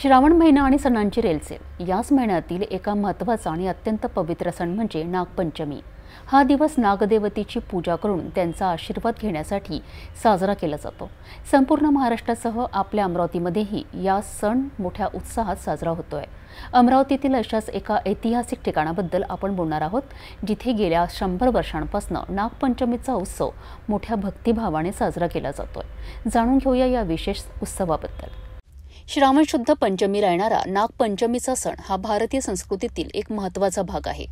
श्रावण महिना आणि सणांची रेलचेल। याच महिन्यातील एका महत्त्वाचा आणि अत्यंत पवित्र सण म्हणजे नागपंचमी। हा दिवस नागदेवतेची पूजा करून त्यांचा आशीर्वाद घेण्यासाठी साजरा केला जातो। संपूर्ण महाराष्ट्रासह आपल्या अमरावतीमध्येही या सण मोठ्या उत्साहात साजरा होतोय। अमरावतीतील अशाच एका ऐतिहासिक ठिकाणाबद्दल आपण बोलणार आहोत, जिथे गेल्या 100 वर्षांपासून नागपंचमीचा उत्सव मोठ्या भक्तिभावाने साजरा केला जातोय। जाणून घेऊया या विशेष उत्सवाबद्दल। श्रावण शुद्ध पंचमीला येणारा नागपंचमीचा सण हा भारतीय संस्कृतीतील एक महत्त्वाचा भाग आहे।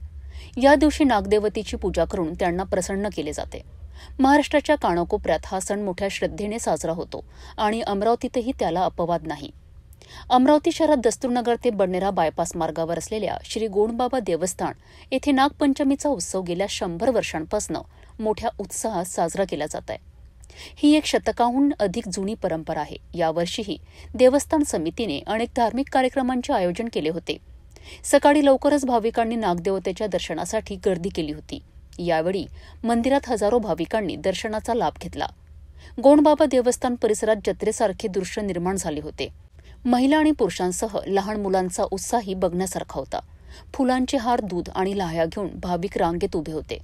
या दिवशी नागदेवतेची पूजा करून त्यांना प्रसन्न केले जाते। महाराष्ट्राच्या कानाकोपऱ्यात हा सण मोठ्या श्रद्धेने साजरा होतो आणि अमरावतीतही त्याला अपवाद नाही। अमरावती शहरात दस्तूरनगर ते बडनेरा बायपास मार्गावर असलेल्या श्री गोंडबाबा देवस्थान येथे नागपंचमीचा उत्सव गेल्या 100 वर्षांपासून मोठ्या उत्साहात साजरा केला जात आहे। ही एक शतकाहून अधिक जुनी परंपरा आहे। यावर्षीही देवस्थान समितीने अनेक धार्मिक कार्यक्रमांचे आयोजन केले होते। सकाळी लवकरच भाविकांनी नागदेवतेच्या दर्शनासाठी गर्दी केली होती। यावेळी मंदिरात हजारो भाविकांनी दर्शनाचा लाभ घेतला। गोंडबाबा देवस्थान परिसरात जत्रेसारखे दृश्य निर्माण झाले होते। महिला आणि पुरुषांसह लहान मुलांचा उत्साही बघण्यासारखा होता। फुलांचे हार, दूध आणि लाह्या घेऊन भाविक रांगेत उभे होते।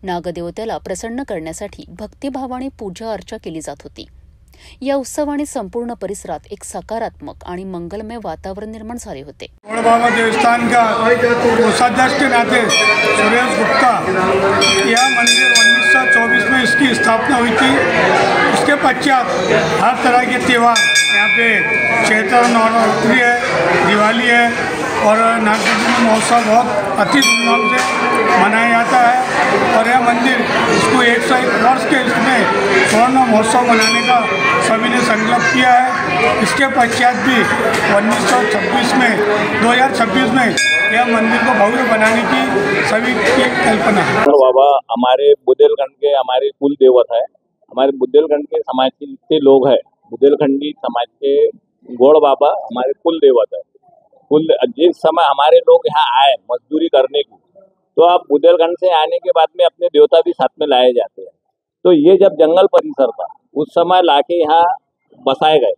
नागदेवतेला प्रसन्न करण्यासाठी भक्तिभावाने पूजा अर्चा केली जात होती। या उत्सवाने संपूर्ण परिसरात एक सकारात्मक आणि मंगलमय वातावरण निर्माण झाले होते। गोंडबाबा देवस्थान का कोषाध्यक्ष के नाते सुरेश गुप्ता, यह मंदिर 1924 में इसकी स्थापना हुई थी। उसके पश्चात हर तरह के त्यौहार यहाँ पे चैत्र नवरात्रि है, दिवाली है और नागपंचमी महोत्सव बहुत अति धूमधाम से मनाया जाता है। और यह मंदिर इसको 101 वर्ष के इसमें स्वर्ण महोत्सव मनाने का सभी ने संकल्प किया है। इसके पश्चात भी 1926 में 2026 में यह मंदिर को भव्य बनाने की सभी की कल्पना है। बाबा हमारे बुंदेलखंड के हमारे कुल देवता है। हमारे बुंदेलखंड के समाज के जितने लोग हैं, बुंदेलखंडी समाज के गोड़ बाबा हमारे कुल देवता है। जिस समय हमारे लोग यहाँ आए मजदूरी करने को, तो अब बुंदेलखंड से आने के बाद में अपने देवता भी साथ में लाए जाते हैं। तो ये जब जंगल परिसर था उस समय लाके यहाँ बसाए गए।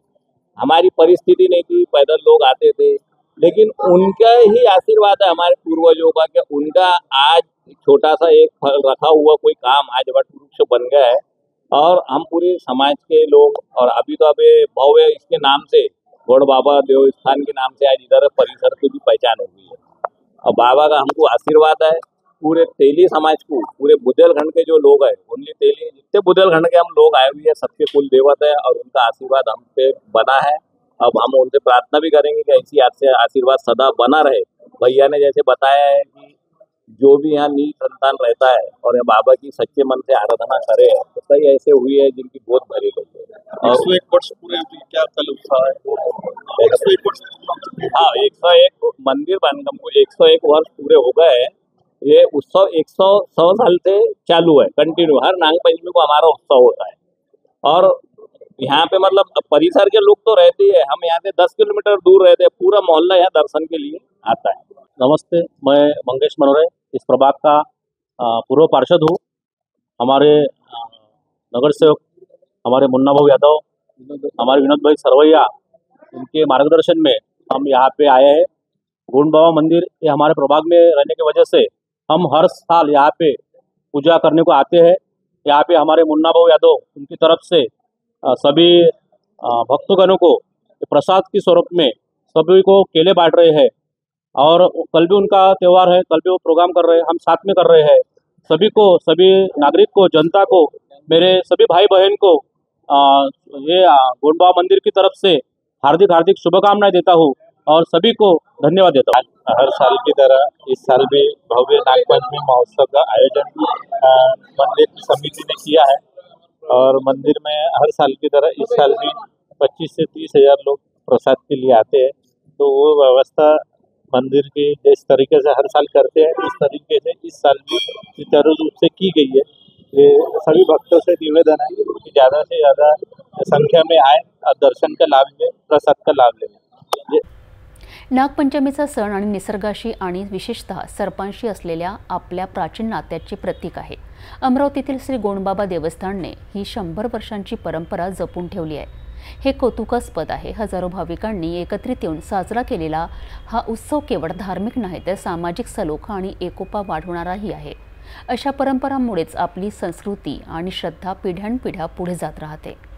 हमारी परिस्थिति नहीं थी, पैदल लोग आते थे, लेकिन उनका ही आशीर्वाद है हमारे पूर्वजों का कि उनका आज छोटा सा एक फल रखा हुआ कोई काम आज वट वृक्ष बन गया है। और हम पूरे समाज के लोग और अभी तो अभी भव्य इसके नाम से गोड़ बाबा देवस्थान के नाम से आज इधर परिसर की भी पहचान हो गई है। और बाबा का हमको आशीर्वाद है। पूरे तेली समाज को, पूरे बुंदेलखंड के जो लोग हैं, ओनली तेली जितने बुंदेलखंड के हम लोग आए हुए हैं, सबके कुल देवता है और उनका आशीर्वाद हम पे बना है। अब हम उनसे प्रार्थना भी करेंगे कि ऐसी आपसे आशीर्वाद सदा बना रहे। भैया ने जैसे बताया है कि जो भी यहाँ नीच संतान रहता है और ये बाबा की सच्चे मन से आराधना करे, तो कई ऐसे हुई है जिनकी बहुत भरी गई है। 101 वर्ष पूरे क्या कल उत्साह है? 101 वर्ष। हाँ, 101 मंदिर बनने को 101 वर्ष पूरे हो गए हैं। ये उत्सव 100 साल से चालू है, कंटिन्यू। हर नागपंचमी को हमारा उत्सव होता है। और यहाँ पे मतलब परिसर के लोग तो रहते ही है, हम यहाँ से 10 किलोमीटर दूर रहते हैं, पूरा मोहल्ला यहाँ दर्शन के लिए आता है। नमस्ते, मैं मंगेश मनोरे इस प्रभाग का पूर्व पार्षद हूँ। हमारे नगर सेवक हमारे मुन्ना भाऊ यादव, हमारे विनोद भाई सरवैया, इनके मार्गदर्शन में हम यहाँ पे आए हैं। गोंड बाबा मंदिर ये हमारे प्रभाग में रहने की वजह से हम हर साल यहाँ पे पूजा करने को आते हैं। यहाँ पे हमारे मुन्ना भाऊ यादव उनकी तरफ से सभी भक्तगणों को प्रसाद के स्वरूप में सभी को केले बांट रहे हैं। और कल भी उनका त्यौहार है, कल भी वो प्रोग्राम कर रहे हैं, हम साथ में कर रहे हैं। सभी को, सभी नागरिक को, जनता को, मेरे सभी भाई बहन को ये गोंड बाबा मंदिर की तरफ से हार्दिक हार्दिक शुभकामनाएं देता हूँ और सभी को धन्यवाद देता हूँ। हर साल की तरह इस साल भी भव्य नागपंचमी महोत्सव का आयोजन मंदिर समिति ने किया है। और मंदिर में हर साल की तरह इस साल भी 25 से 30 हजार लोग प्रसाद के लिए आते हैं। तो वो व्यवस्था मंदिर की जिस तरीके से हर साल करते हैं, इस तरीके से इस साल भी सुचारू रूप से की गई है। ये सभी भक्तों से निवेदन है कि ज़्यादा से ज़्यादा संख्या में आए और दर्शन का लाभ लें, प्रसाद का लाभ लें। नागपंचमीचा सण आणि निसर्गाशी आणि विशेषतः सर्पांशी असलेल्या आपल्या प्राचीन नात्याचे प्रतीक आहे। अमरावतीतील श्री गोंडबाबा देवस्थानने ही 100 वर्षांची परंपरा जपून ठेवली आहे। हे कौतुकास्पद आहे. हजारो भाविकांनी एकत्रित येऊन साजरा केलेला हा उत्सव केवळ धार्मिक नाही तर सामाजिक सलोखा आणि एकोपा वाढवणाराही आहे. अशा परंपरांमुळेच आपली संस्कृती आणि श्रद्धा पिढ्यानपिढ्या पुढे जात राहते.